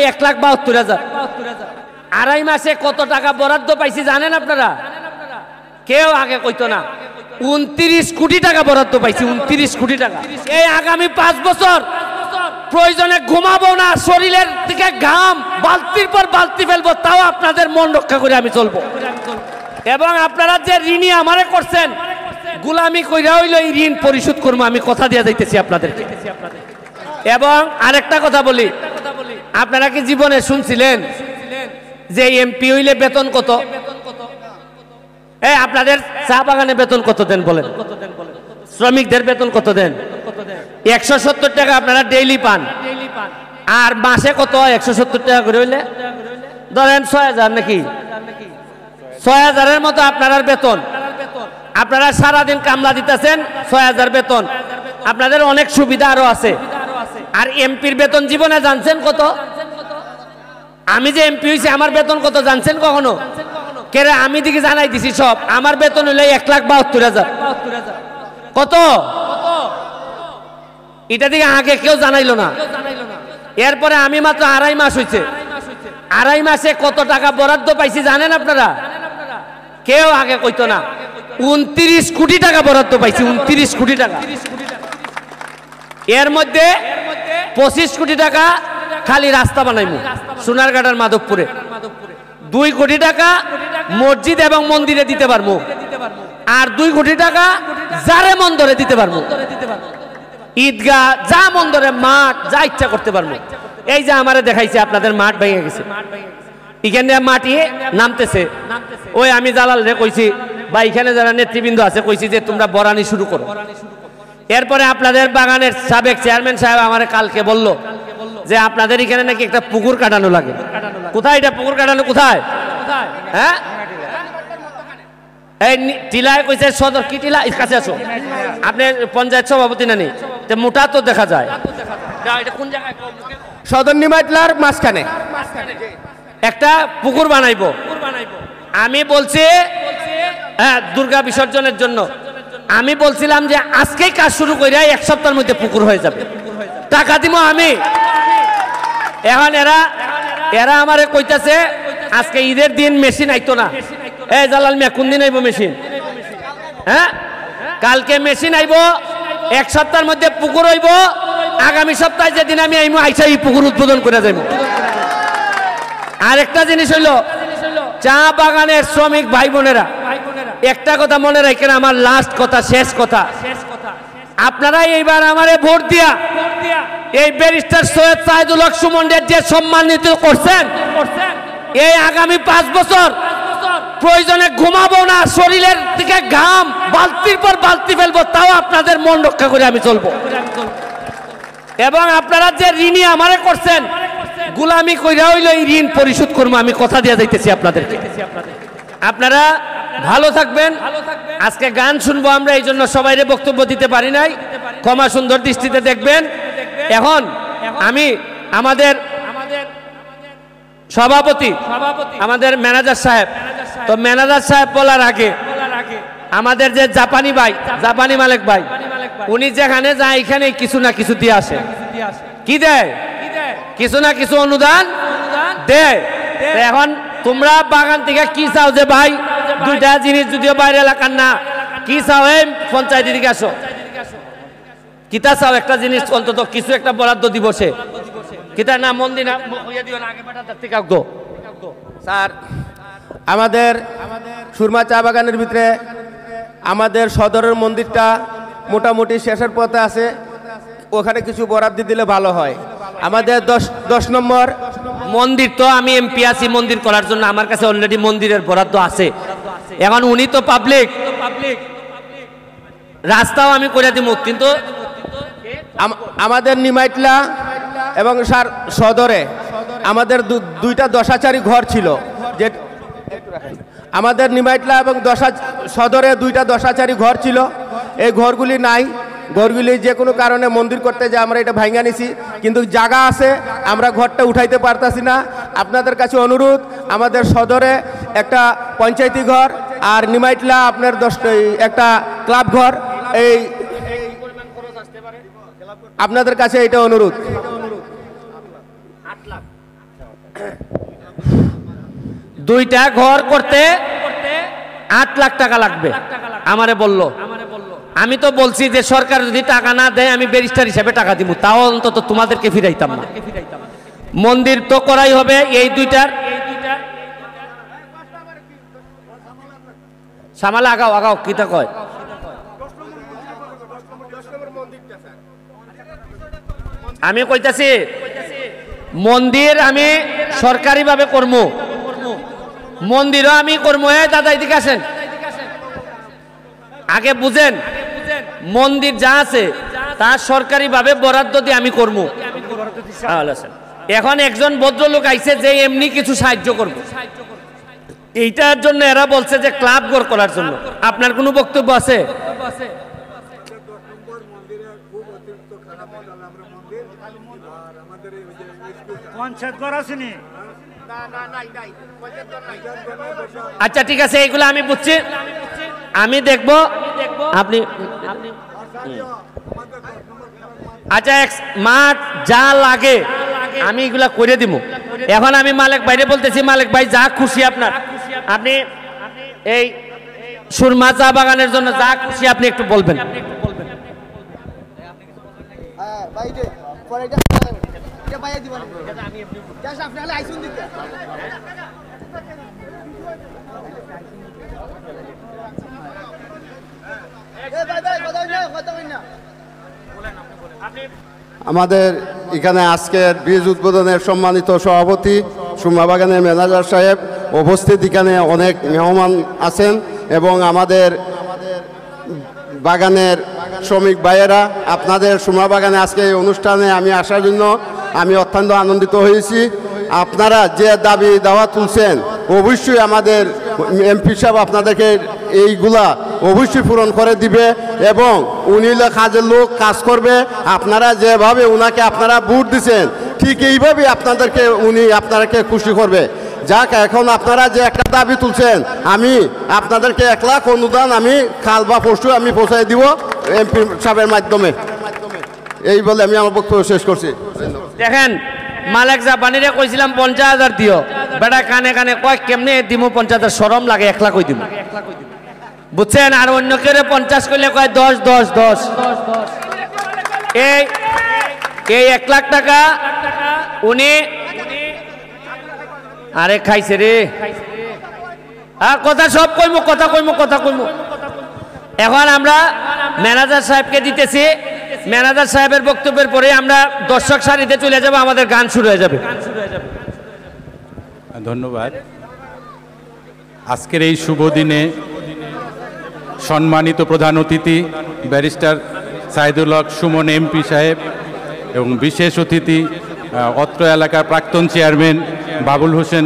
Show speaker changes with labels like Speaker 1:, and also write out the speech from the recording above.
Speaker 1: 1,72,000। আড়াই মাসে কত টাকা বরাদ্দ পাইছি জানেন আপনারা? কেউ আগে কইতো না। 29 কোটি টাকা বরাদ্দ পাইছি, 29 কোটি টাকা। এই আগামী 5 বছর প্রয়োজনে ঘুমাবো না, শরীরের দিকে ঘাম বালতির পর বালতি ফেলবো, তাও আপনাদের মন রক্ষা করে আমি চলবো। এবং আপনারা যে ঋণী আমারে করছেন, গুলামি কইরা হইলো এই ঋণ পরিশোধ করবো, আমি কথা দিয়ে যাইতেছি আপনাদেরকে। এবং আরেকটা কথা বলি, আপনারা কি জীবনে শুনছিলেন যে এমপি হইলে বেতন কত? আপনাদের চা বাগানে বেতন কত দেন বলেন? শ্রমিকদের বেতন কত দেন? 170 টাকা আপনারা ডেইলি পান। আর মাসে কত? 170 টাকা করে হইলে ধরেন 6,000 নাকি? 6,000-এর মতো আপনার বেতন। আপনারা সারাদিন কামলা দিতেছেন, 6,000 বেতন। আপনাদের অনেক সুবিধা আরো আছে। আর এমপির বেতন জীবনে জানছেন কত? আমি যে এমপি হয়েছি আমার বেতন কত জানছেন কখনো? কেরে আমি দিকে জানাই দিছি সব। আমার বেতন হইলে 1,72,000। কত? এটা দিকে আগে কেউ জানাইলো না। এরপরে আমি মাত্র আড়াই মাস হয়েছে। আড়াই মাসে কত টাকা বরাদ্দ পাইছি জানেন আপনারা? কেউ আগে কইতো না। 29 কোটি টাকা বরাদ্দ পাইছি, 29 কোটি টাকা। এর মধ্যে 25 কোটি টাকা খালি রাস্তা বানাইমু সোনারঘাট আর মাধবপুরে। 2 কোটি টাকা মসজিদ এবং মন্দিরে দিতে পারবো। আর 2 কোটি টাকা যারে মন্দরে দিতে পারবো। ঈদগাহ, যা মন্দরে, মাঠ, যা ইচ্ছা করতে পারবো। এই যে আমারে দেখাইছে আপনাদের মাঠ ভেঙে গেছে, এখানে মাটি নামতেছে। ওই আমি জালাল রে কইছি, বা এখানে যারা নেতৃবৃন্দ আছে কইছি যে তোমরা বরানি শুরু করো। এরপরে আপনাদের বাগানের সাবেক চেয়ারম্যান সাহেব আমারে কালকে বলল যে আপনাদের এখানে নাকি একটা পুকুর কাটানো লাগে। কোথায় এটা পুকুর কাটানো? কোথায়? হ্যাঁ, এই টিলায় কইছে সদর। কি টিলা? কাছে আছো আপনি? পঞ্চায়েত সভাপতি নানি, মোটা তো দেখা যায়। কোন জায়গায়?
Speaker 2: সদর নিমাইটলার মাঝখানে
Speaker 1: একটা পুকুর বানাইবো। আমি বলছি হ্যাঁ, দুর্গা বিসর্জনের জন্য। আমি বলছিলাম যে আজকেই কাজ শুরু করে 1 সপ্তাহের মধ্যে পুকুর হয়ে যাবে, টাকা দিব আমি। এখন এরা আমারে কইতাছে আজকে ঈদের দিন মেশিন আইতো না। এই জালাল মিয়া, কোন দিন আইব মেশিন? হ্যাঁ, কালকে মেশিন আইব, 1 সপ্তাহের মধ্যে পুকুর হইব। আগামী সপ্তাহে যেদিন আমি আইমু, আইসা এই পুকুর উদ্বোধন করে যাইব। আরেকটা জিনিস হইল, চা বাগানের শ্রমিক ভাই বোনেরা, একটা কথা মনে রাখেন, আমার লাস্ট কথা, শেষ কথা। আপনারা এইবার আমারে ভোট দিয়া এই ব্যারিস্টার সৈয়দ সাইদুল হক সুমনের যে সম্মানিত করছেন, এই আগামী 5 বছর প্রয়োজনে ঘুমাবো না, শরীরের দিকে ঘাম বালতির পর বালতি ফেলবো, তাও আপনাদের মন রক্ষা করে আমি চলবো। এবং আপনারা যে ঋণী আমারে করছেন, গুলামি কইরা হইলো এই ঋণ পরিশোধ করবো, আমি কথা দিয়ে যাইতেছি আপনাদেরকে। আপনারা ভালো থাকবেন। আজকে গান শুনবো আমরা, এই জন্য সবাইরে বক্তব্য দিতে পারি নাই, ক্ষমা সুন্দর দৃষ্টিতে দেখবেন। এখন আমি আমাদের সভাপতি, আমাদের ম্যানেজার সাহেব, তো ম্যানেজার সাহেব বলার আগে আমাদের যে জাপানি ভাই, জাপানি মালিক ভাই, উনি যেখানে যায় এখানে কিছু না কিছু দিয়ে আসে। কি দেয়? কিছু না কিছু অনুদান দেয়। এখন তোমরা বাগান থেকে কি চাও যে ভাই, 2টা জিনিস, যদিও বাইরে এলাকার না, কি চাও? এই পঞ্চায়েত দিকে আসো, কিতা চাও? একটা জিনিস অন্তত কিছু একটা বরাদ্দ দিব। সে কিতা না মন্দির না আগে পাঠাতে থেকে গো
Speaker 2: স্যার, আমাদের সুরমা চা বাগানের ভিতরে আমাদের সদরের মন্দিরটা মোটামুটি শেষের পথে আছে, ওখানে কিছু বরাদ্দ দিলে ভালো হয়। আমাদের 10 নম্বর
Speaker 1: মন্দির, তো আমি এমপি আছি মন্দির করার জন্য, আমার কাছে অলরেডি মন্দিরের বরাদ্দ আছে। এখন উনি তো পাবলিক, রাস্তাও আমি করে দিব, কিন্তু
Speaker 2: আমাদের নিমাইটলা এবং সদরে আমাদের 2টা দশাচারী ঘর ছিল। যে আমাদের নিমাইটলা এবং সদরে 2টা দশাচারী ঘর ছিল, এই ঘরগুলি নাই। ঘরগুলি যে কোনো কারণে মন্দির করতে যে আমরা এটা ভাঙা নিছি, কিন্তু জায়গা আছে, আমরা ঘরটা উঠাইতে পারতাছি না। আপনাদের কাছে অনুরোধ, আমাদের সদরে একটা পঞ্চায়েতি ঘর আর নিমাইটলা আপনার 10টা একটা ক্লাব ঘর, এই আপনাদের কাছে এটা অনুরোধ।
Speaker 1: দুইটা ঘর করতে 8 লাখ টাকা লাগবে আমারে বলল। আমি তো বলছি যে সরকার যদি টাকা না দেয় আমি ব্যারিস্টার হিসেবে টাকা দিব, তাও অন্তত তোমাদেরকে ফিরাইতাম না। মন্দির তো করাই হবে। এই দুইটার সামালে আগাও আগাও কিতা কয়। আমি কইতাছি মন্দির আমি সরকারিভাবে করবো, মন্দিরও আমি করবো। দাদা এদিকে আসেন, আগে বুঝেন মন্দির যা আছে তা সরকারিভাবে বরাদ্দ দিয়ে আমি করবো। এখন একজন ভদ্রলোক আইছে যে এমনি কিছু সাহায্য করব, এইটার জন্য এরা বলছে যে ক্লাব ঘর করার জন্য। আপনার কোনো বক্তব্য আছে? আচ্ছা ঠিক আছে, এইগুলো আমি বুঝছি, আমি দেখব। আপনি আচ্ছা মাঠ যা লাগে আমি এগুলা করে দিব। এখন আমি মালিক ভাইরে বলতেছি, মালিক ভাই যা খুশি আপনার, আপনি এই সুরমা চা বাগানের জন্য যা খুশি আপনি একটু বলবেন।
Speaker 3: আমাদের এখানে আজকের বীজ উদ্বোধনের সম্মানিত সভাপতি, সুরমা বাগানের ম্যানেজার সাহেব উপস্থিত, এখানে অনেক মেহমান আছেন এবং আমাদের বাগানের শ্রমিক ভাইয়েরা, আপনাদের সুরমা বাগানে আজকে এই অনুষ্ঠানে আমি আসার জন্য আমি অত্যন্ত আনন্দিত হয়েছি। আপনারা যে দাবি দাওয়া তুলছেন অবশ্যই আমাদের এমপি সাহেব আপনাদেরকে এইগুলা অবশ্যই পূরণ করে দিবে এবং উনি কাজের লোক, কাজ করবে। আপনারা যেভাবে উনাকে আপনারা ভোট দিচ্ছেন ঠিক এইভাবেই আপনাদেরকে খুশি করবে। যাক, এখন আপনারা যে একটা দাবি তুলছেন, আমি আপনাদেরকে 1 লাখ অনুদান আমি কাল বা পরশু আমি পৌঁছাই দিব এমপি সাহেবের মাধ্যমে। এই বলে আমি আমার বক্তব্য শেষ করছি।
Speaker 1: দেখেন মালিক জাপানিরে কইছিলাম 50,000 দিও, বেটা কানে কানে কয় কেমনে দিমু 50,000, শরম লাগে, 1 লাখ কই দিমু, বুঝছেন? আর অন্য কেউ 50 কইলে কয় 10 10 10। এই 1 লাখ টাকা উনি আরে খাইছে রে, কথা সব কইমু, কথা কইমু। এখন আমরা ম্যানেজার সাহেবকে দিতেছি, ম্যানেজার সাহেবের বক্তব্যের পরে আমরা দর্শক সারিতে চলে যাব, আমাদের গান শুরু হয়ে যাবে।
Speaker 4: ধন্যবাদ। আজকের এই শুভ দিনে সম্মানিত প্রধান অতিথি ব্যারিস্টার সাইদুল হক সুমন এমপি সাহেব এবং বিশেষ অতিথি অত্র এলাকার প্রাক্তন চেয়ারম্যান বাবুল হোসেন